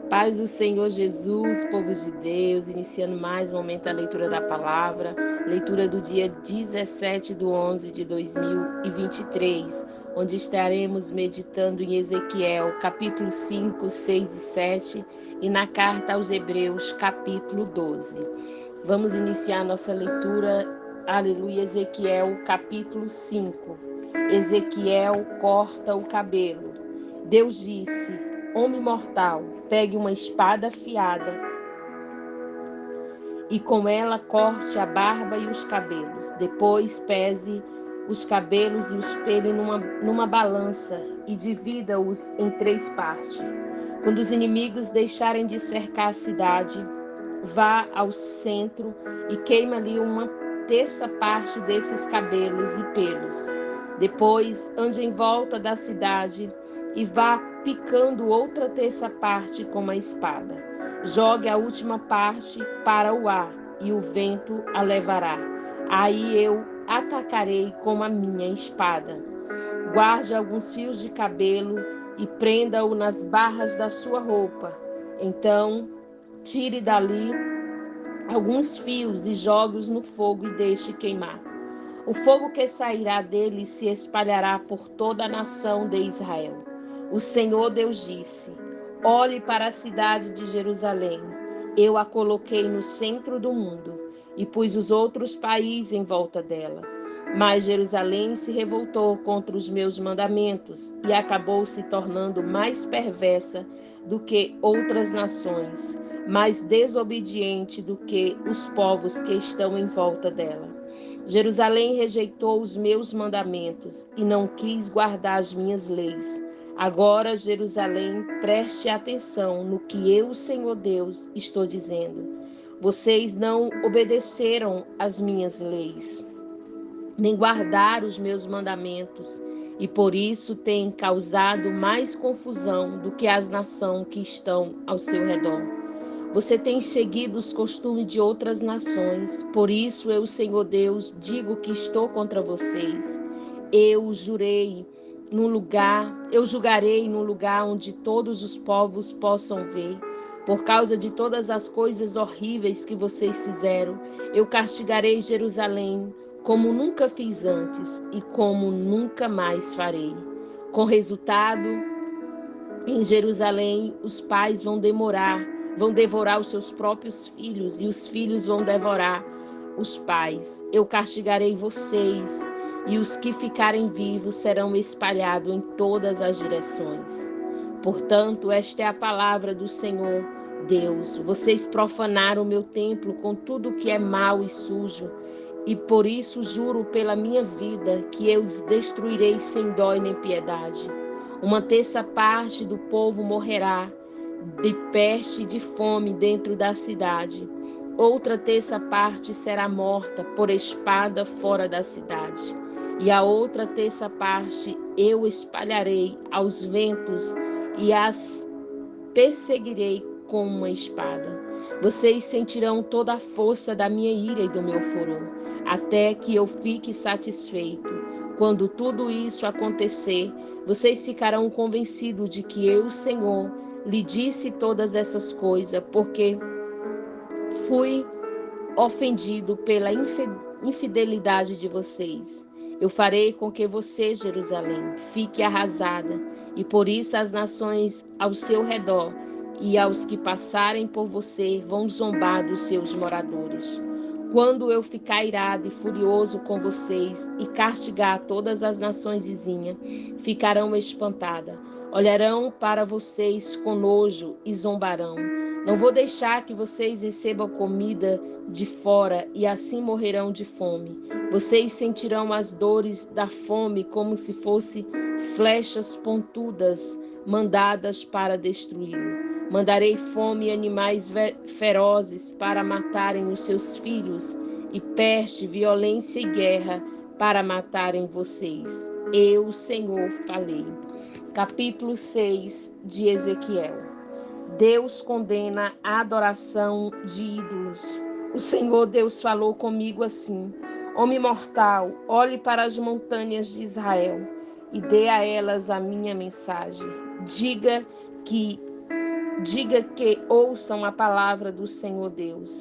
Paz do Senhor Jesus, povo de Deus, iniciando mais um momento a leitura da palavra, leitura do dia 17/11 de 2023, onde estaremos meditando em Ezequiel, capítulo 5, 6 e 7, e na carta aos Hebreus, capítulo 12. Vamos iniciar nossa leitura, aleluia, Ezequiel, capítulo 5. Ezequiel corta o cabelo. Deus disse: homem mortal, pegue uma espada afiada e com ela corte a barba e os cabelos. Depois pese os cabelos e os pele numa balança e divida-os em 3 partes. Quando os inimigos deixarem de cercar a cidade, vá ao centro e queime ali uma terça parte desses cabelos e pelos. Depois ande em volta da cidade e vá picando outra terça parte com uma espada. Jogue a última parte para o ar e o vento a levará. Aí eu atacarei com a minha espada. Guarde alguns fios de cabelo e prenda-o nas barras da sua roupa. Então, tire dali alguns fios e jogue-os no fogo e deixe queimar. O fogo que sairá dele se espalhará por toda a nação de Israel. O Senhor Deus disse: olhe para a cidade de Jerusalém. Eu a coloquei no centro do mundo e pus os outros países em volta dela. Mas Jerusalém se revoltou contra os meus mandamentos e acabou se tornando mais perversa do que outras nações, mais desobediente do que os povos que estão em volta dela. Jerusalém rejeitou os meus mandamentos e não quis guardar as minhas leis. Agora, Jerusalém, preste atenção no que eu, Senhor Deus, estou dizendo. Vocês não obedeceram às minhas leis, nem guardaram os meus mandamentos, e por isso têm causado mais confusão do que as nações que estão ao seu redor. Você tem seguido os costumes de outras nações, por isso eu, Senhor Deus, digo que estou contra vocês. Eu julgarei num lugar onde todos os povos possam ver. Por causa de todas as coisas horríveis que vocês fizeram, eu castigarei Jerusalém como nunca fiz antes e como nunca mais farei. Com resultado, em Jerusalém, os pais vão devorar os seus próprios filhos, e os filhos vão devorar os pais. Eu castigarei vocês, e os que ficarem vivos serão espalhados em todas as direções. Portanto, esta é a palavra do Senhor Deus. Vocês profanaram o meu templo com tudo que é mau e sujo, e por isso juro pela minha vida que eu os destruirei sem dó nem piedade. Uma terça parte do povo morrerá de peste e de fome dentro da cidade. Outra terça parte será morta por espada fora da cidade. E a outra terça parte eu espalharei aos ventos e as perseguirei com uma espada. Vocês sentirão toda a força da minha ira e do meu furor, até que eu fique satisfeito. Quando tudo isso acontecer, vocês ficarão convencidos de que eu, Senhor, lhe disse todas essas coisas, porque fui ofendido pela infidelidade de vocês. Eu farei com que você, Jerusalém, fique arrasada, e por isso as nações ao seu redor e aos que passarem por você vão zombar dos seus moradores. Quando eu ficar irado e furioso com vocês e castigar todas as nações vizinhas, ficarão espantadas, olharão para vocês com nojo e zombarão. Não vou deixar que vocês recebam comida de fora e assim morrerão de fome. Vocês sentirão as dores da fome como se fossem flechas pontudas mandadas para destruí-lo. Mandarei fome e animais ferozes para matarem os seus filhos, e peste, violência e guerra para matarem vocês. Eu, Senhor, falei. Capítulo 6 de Ezequiel. Deus condena a adoração de ídolos. O Senhor Deus falou comigo assim: homem mortal, olhe para as montanhas de Israel e dê a elas a minha mensagem. Diga que Diga que ouçam a palavra do Senhor Deus,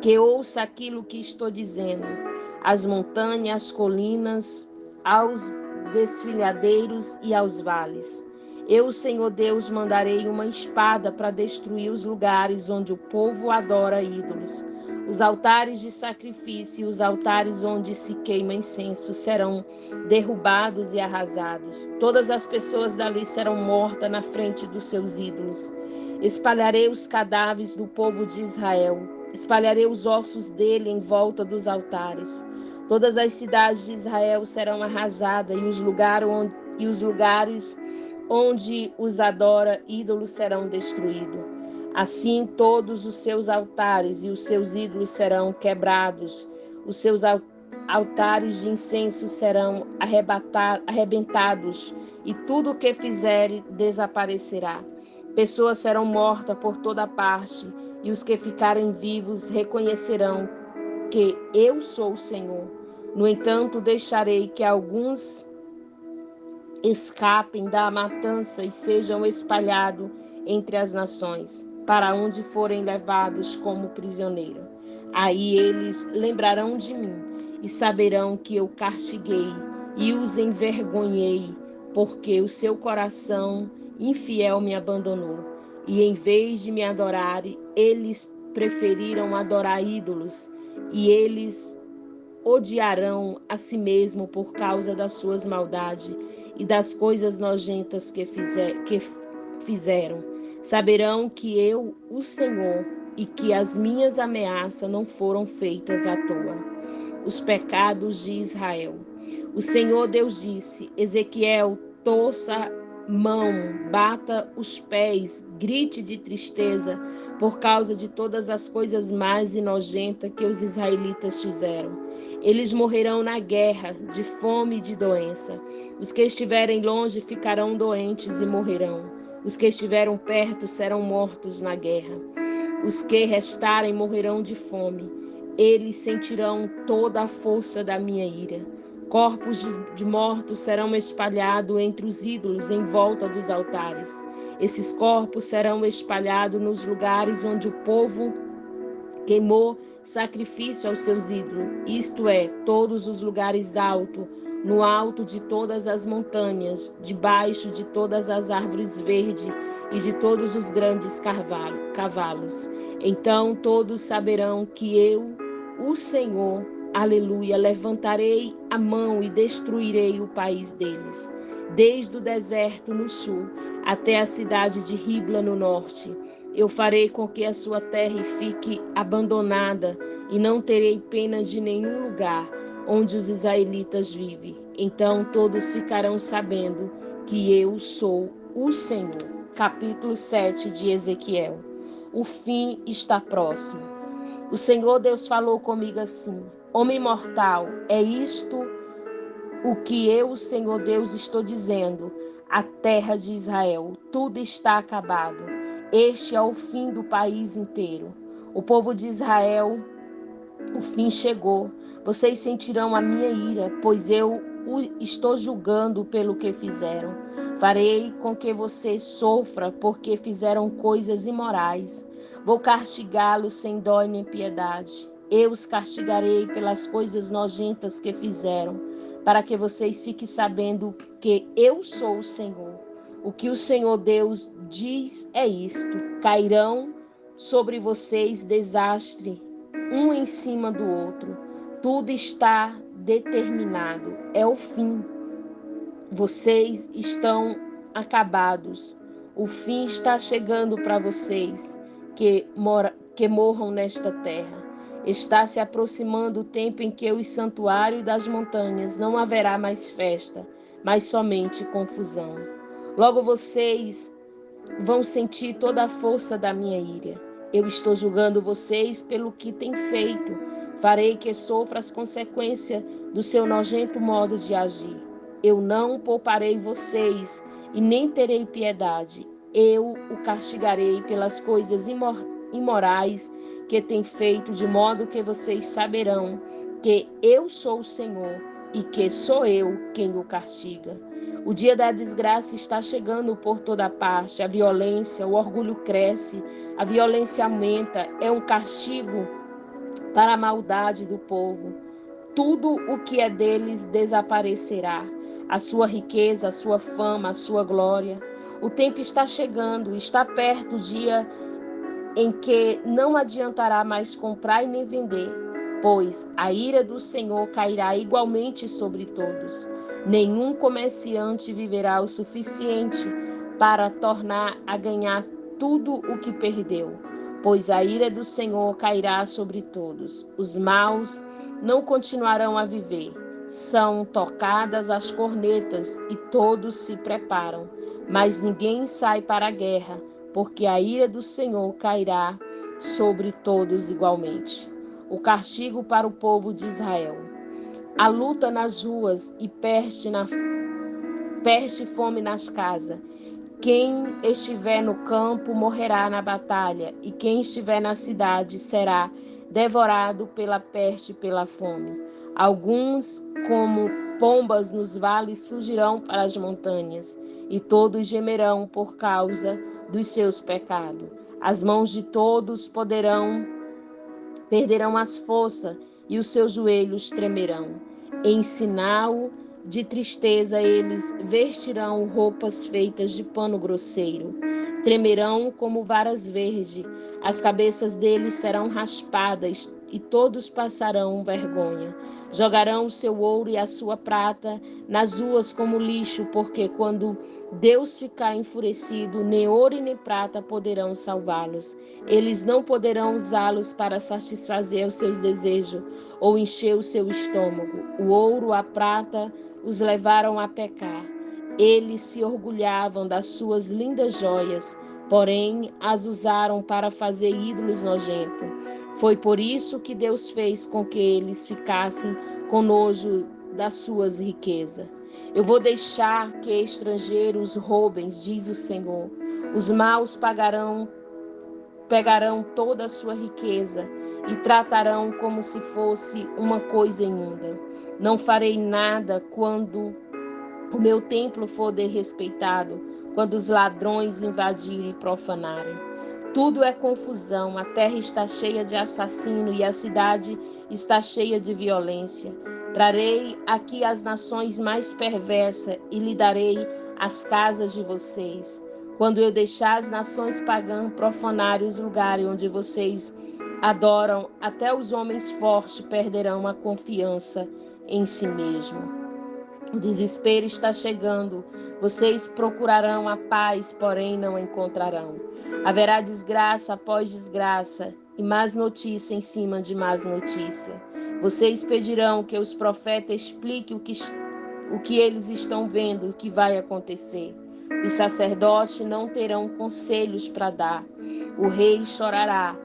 que ouça aquilo que estou dizendo, às montanhas, às colinas, aos desfiladeiros e aos vales. Eu, Senhor Deus, mandarei uma espada para destruir os lugares onde o povo adora ídolos. Os altares de sacrifício e os altares onde se queima incenso serão derrubados e arrasados. Todas as pessoas dali serão mortas na frente dos seus ídolos. Espalharei os cadáveres do povo de Israel. Espalharei os ossos dele em volta dos altares. Todas as cidades de Israel serão arrasadas e os lugares onde os adora ídolos serão destruídos. Assim todos os seus altares e os seus ídolos serão quebrados. Os seus altares de incenso serão arrebentados e tudo o que fizere desaparecerá. Pessoas serão mortas por toda parte e os que ficarem vivos reconhecerão que eu sou o Senhor. No entanto, deixarei que alguns escapem da matança e sejam espalhados entre as nações, para onde forem levados como prisioneiro. Aí eles lembrarão de mim e saberão que eu castiguei e os envergonhei, porque o seu coração infiel me abandonou. E em vez de me adorarem, eles preferiram adorar ídolos, e eles odiarão a si mesmo por causa das suas maldades e das coisas nojentas que fizeram. Saberão que eu, o Senhor, e que as minhas ameaças não foram feitas à toa. Os pecados de Israel. O Senhor Deus disse: Ezequiel, torça mão, bata os pés, grite de tristeza por causa de todas as coisas mais nojentas que os israelitas fizeram. Eles morrerão na guerra, de fome e de doença. Os que estiverem longe ficarão doentes e morrerão. Os que estiverem perto serão mortos na guerra. Os que restarem morrerão de fome. Eles sentirão toda a força da minha ira. Corpos de mortos serão espalhados entre os ídolos em volta dos altares. Esses corpos serão espalhados nos lugares onde o povo queimou sacrifício aos seus ídolos, isto é, todos os lugares altos, no alto de todas as montanhas, debaixo de todas as árvores verdes e de todos os grandes cavalos. Então todos saberão que eu, o Senhor, aleluia, levantarei a mão e destruirei o país deles, desde o deserto no sul até a cidade de Ribla no norte. Eu farei com que a sua terra fique abandonada e não terei pena de nenhum lugar onde os israelitas vivem. Então todos ficarão sabendo que eu sou o Senhor. Capítulo 7 de Ezequiel. O fim está próximo. O Senhor Deus falou comigo assim: Homem mortal, é isto o que eu, o Senhor Deus, estou dizendo. A terra de Israel, tudo está acabado. Este é o fim do país inteiro. O povo de Israel, o fim chegou. Vocês sentirão a minha ira, pois eu o estou julgando pelo que fizeram. Farei com que vocês sofram porque fizeram coisas imorais. Vou castigá-los sem dó nem piedade. Eu os castigarei pelas coisas nojentas que fizeram, para que vocês fiquem sabendo que eu sou o Senhor. O que o Senhor Deus diz é isto: cairão sobre vocês desastre, um em cima do outro. Tudo está determinado. É o fim. Vocês estão acabados. O fim está chegando para vocês que morram nesta terra. Está se aproximando o tempo em que os santuários das montanhas não haverá mais festa, mas somente confusão. Logo vocês vão sentir toda a força da minha ira. Eu estou julgando vocês pelo que têm feito. Farei que sofra as consequências do seu nojento modo de agir. Eu não pouparei vocês e nem terei piedade. Eu o castigarei pelas coisas imorais que tem feito, de modo que vocês saberão que eu sou o Senhor e que sou eu quem o castiga. O dia da desgraça está chegando por toda parte. A violência, o orgulho cresce, a violência aumenta. É um castigo para a maldade do povo. Tudo o que é deles desaparecerá. A sua riqueza, a sua fama, a sua glória. O tempo está chegando, está perto o dia em que não adiantará mais comprar e nem vender, pois a ira do Senhor cairá igualmente sobre todos. Nenhum comerciante viverá o suficiente para tornar a ganhar tudo o que perdeu, pois a ira do Senhor cairá sobre todos. Os maus não continuarão a viver. São tocadas as cornetas e todos se preparam, mas ninguém sai para a guerra, porque a ira do Senhor cairá sobre todos igualmente. O castigo para o povo de Israel. A luta nas ruas e peste e fome nas casas. Quem estiver no campo morrerá na batalha, e quem estiver na cidade será devorado pela peste e pela fome. Alguns, como pombas nos vales, fugirão para as montanhas, e todos gemerão por causa dos seus pecados. As mãos de todos perderão as forças, e os seus joelhos tremerão. Em sinal de tristeza, eles vestirão roupas feitas de pano grosseiro. Tremerão como varas verdes. As cabeças deles serão raspadas e todos passarão vergonha. Jogarão o seu ouro e a sua prata nas ruas como lixo, porque quando Deus ficar enfurecido, nem ouro e nem prata poderão salvá-los. Eles não poderão usá-los para satisfazer os seus desejos ou encher o seu estômago. O ouro, a prata os levaram a pecar. Eles se orgulhavam das suas lindas joias, porém as usaram para fazer ídolos nojentos. Foi por isso que Deus fez com que eles ficassem com nojo das suas riquezas. Eu vou deixar que estrangeiros roubem, diz o Senhor. Os maus pegarão toda a sua riqueza e tratarão como se fosse uma coisa imunda. Não farei nada quando o meu templo for desrespeitado, quando os ladrões invadirem e profanarem. Tudo é confusão, a terra está cheia de assassino e a cidade está cheia de violência. Trarei aqui as nações mais perversas e lhe darei as casas de vocês. Quando eu deixar as nações pagãs profanarem os lugares onde vocês adoram, até os homens fortes perderão a confiança em si mesmo. O desespero está chegando. Vocês procurarão a paz, porém não encontrarão. Haverá desgraça após desgraça e más notícia em cima de más notícia. Vocês pedirão que os profetas expliquem o que eles estão vendo, o que vai acontecer. Os sacerdotes não terão conselhos para dar. O rei chorará,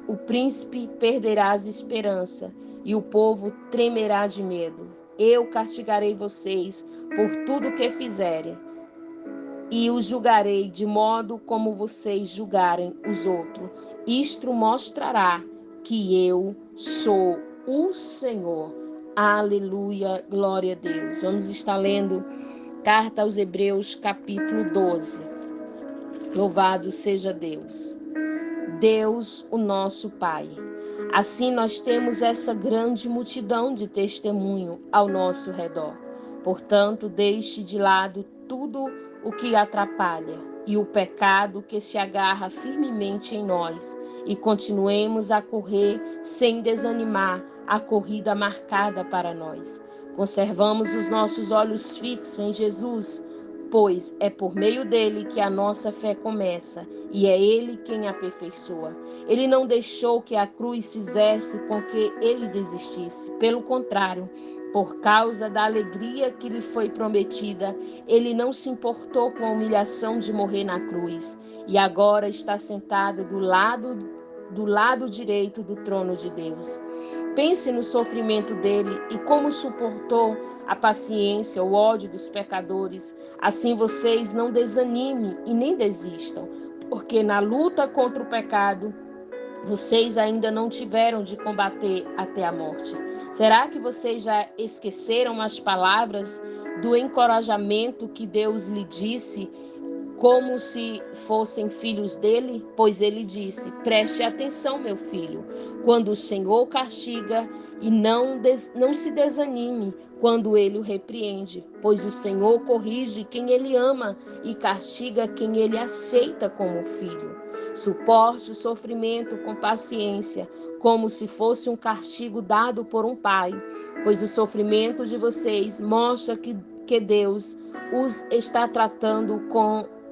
o príncipe perderá as esperanças e o povo tremerá de medo. Eu castigarei vocês por tudo que fizerem e os julgarei de modo como vocês julgarem os outros. Isto mostrará que eu sou o Senhor. Aleluia, glória a Deus. Vamos estar lendo Carta aos Hebreus, capítulo 12. Louvado seja Deus. Deus, o nosso Pai. Assim nós temos essa grande multidão de testemunho ao nosso redor. Portanto, deixe de lado tudo o que atrapalha e o pecado que se agarra firmemente em nós e continuemos a correr sem desanimar a corrida marcada para nós. Conservamos os nossos olhos fixos em Jesus, pois é por meio dele que a nossa fé começa e é ele quem a aperfeiçoa. Ele não deixou que a cruz fizesse com que ele desistisse. Pelo contrário, por causa da alegria que lhe foi prometida, ele não se importou com a humilhação de morrer na cruz e agora está sentado do lado direito do trono de Deus. Pense no sofrimento dele e como suportou a paciência, o ódio dos pecadores. Assim vocês não desanimem e nem desistam, porque na luta contra o pecado, vocês ainda não tiveram de combater até a morte. Será que vocês já esqueceram as palavras do encorajamento que Deus lhe disse, como se fossem filhos dele? Pois ele disse: preste atenção, meu filho, quando o Senhor castiga, e não se desanime quando ele o repreende, pois o Senhor corrige quem ele ama e castiga quem ele aceita como filho. Suporte o sofrimento com paciência, como se fosse um castigo dado por um pai, pois o sofrimento de vocês mostra que Deus os está tratando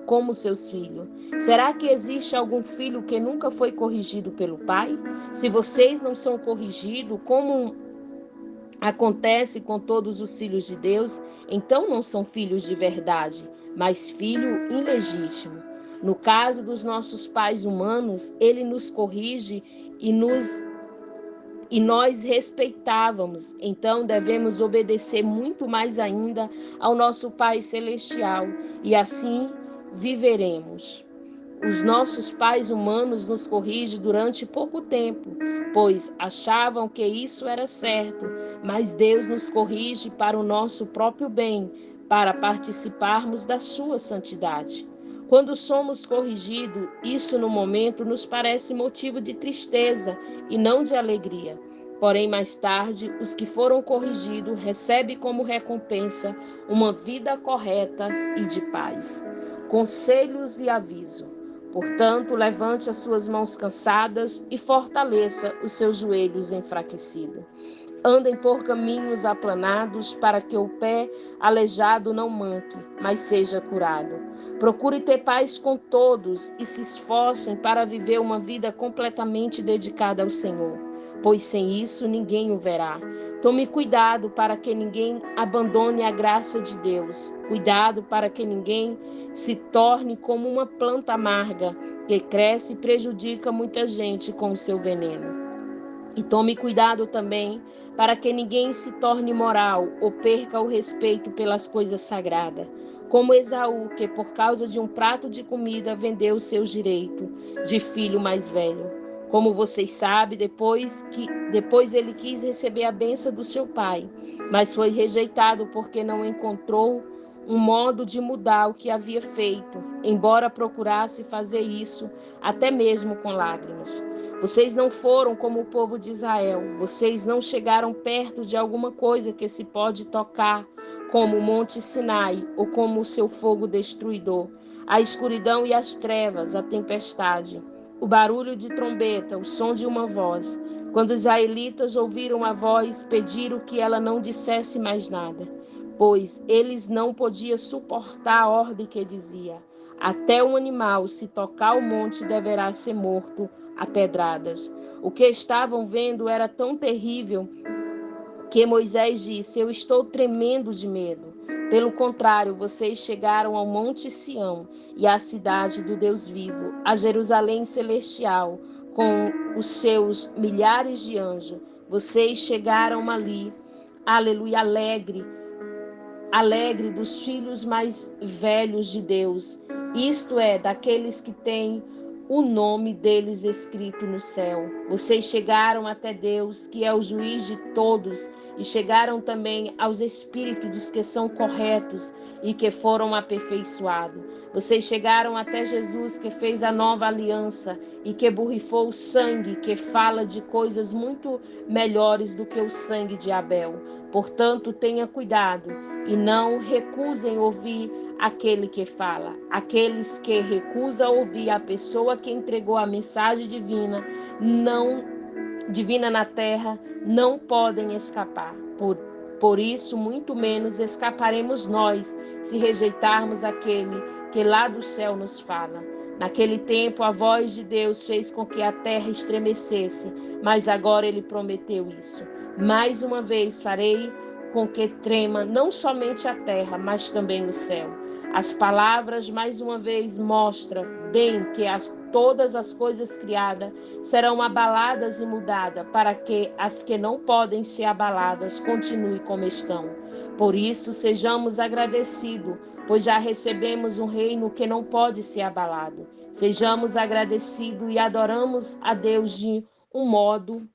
como seus filhos. Será que existe algum filho que nunca foi corrigido pelo pai? Se vocês não são corrigidos, como acontece com todos os filhos de Deus, então não são filhos de verdade, mas filho ilegítimo. No caso dos nossos pais humanos, ele nos corrige e nós respeitávamos, então devemos obedecer muito mais ainda ao nosso Pai Celestial, e assim viveremos. Os nossos pais humanos nos corrigem durante pouco tempo, pois achavam que isso era certo, mas Deus nos corrige para o nosso próprio bem, para participarmos da sua santidade. Quando somos corrigidos, isso no momento nos parece motivo de tristeza e não de alegria. Porém, mais tarde, os que foram corrigidos recebem como recompensa uma vida correta e de paz. Conselhos e aviso. Portanto, levante as suas mãos cansadas e fortaleça os seus joelhos enfraquecidos. Andem por caminhos aplanados para que o pé aleijado não manque, mas seja curado. Procure ter paz com todos e se esforcem para viver uma vida completamente dedicada ao Senhor, pois sem isso ninguém o verá. Tome cuidado para que ninguém abandone a graça de Deus. Cuidado para que ninguém se torne como uma planta amarga que cresce e prejudica muita gente com o seu veneno. E tome cuidado também para que ninguém se torne imoral ou perca o respeito pelas coisas sagradas, como Esaú, que por causa de um prato de comida vendeu seus direitos de filho mais velho. Como vocês sabem, depois ele quis receber a bênção do seu pai, mas foi rejeitado porque não encontrou um modo de mudar o que havia feito, embora procurasse fazer isso até mesmo com lágrimas. Vocês não foram como o povo de Israel, vocês não chegaram perto de alguma coisa que se pode tocar, como o Monte Sinai ou como o seu fogo destruidor, a escuridão e as trevas, a tempestade, o barulho de trombeta, o som de uma voz. Quando os israelitas ouviram a voz, pediram que ela não dissesse mais nada, pois eles não podiam suportar a ordem que dizia: até um animal, se tocar o monte, deverá ser morto a pedradas. O que estavam vendo era tão terrível que Moisés disse: eu estou tremendo de medo. Pelo contrário, vocês chegaram ao Monte Sião e à cidade do Deus vivo, a Jerusalém celestial, com os seus milhares de anjos. Vocês chegaram ali, aleluia, alegre dos filhos mais velhos de Deus, isto é, daqueles que têm o nome deles escrito no céu. Vocês chegaram até Deus, que é o juiz de todos, e chegaram também aos espíritos dos que são corretos e que foram aperfeiçoados. Vocês chegaram até Jesus, que fez a nova aliança e que borrifou o sangue, que fala de coisas muito melhores do que o sangue de Abel. Portanto, tenha cuidado e não recusem ouvir aquele que fala. Aqueles que recusam ouvir a pessoa que entregou a mensagem divina, não divina na terra, não podem escapar. Por isso, muito menos escaparemos nós se rejeitarmos aquele que lá do céu nos fala. Naquele tempo, a voz de Deus fez com que a terra estremecesse, mas agora ele prometeu isso. Mais uma vez farei com que trema não somente a terra, mas também o céu. As palavras, mais uma vez, mostram bem que todas as coisas criadas serão abaladas e mudadas, para que as que não podem ser abaladas continuem como estão. Por isso, sejamos agradecidos, pois já recebemos um reino que não pode ser abalado. Sejamos agradecidos e adoramos a Deus de um modo,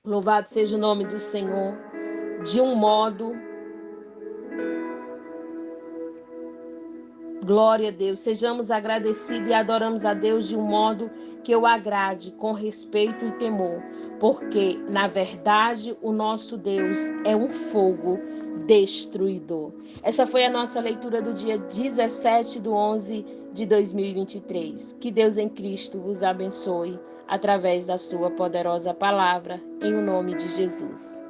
louvado seja o nome do Senhor, de um modo Glória a Deus. Sejamos agradecidos e adoramos a Deus de um modo que o agrade, com respeito e temor, porque, na verdade, o nosso Deus é um fogo destruidor. Essa foi a nossa leitura do dia 17/11 de 2023. Que Deus em Cristo vos abençoe através da sua poderosa palavra, em o nome de Jesus.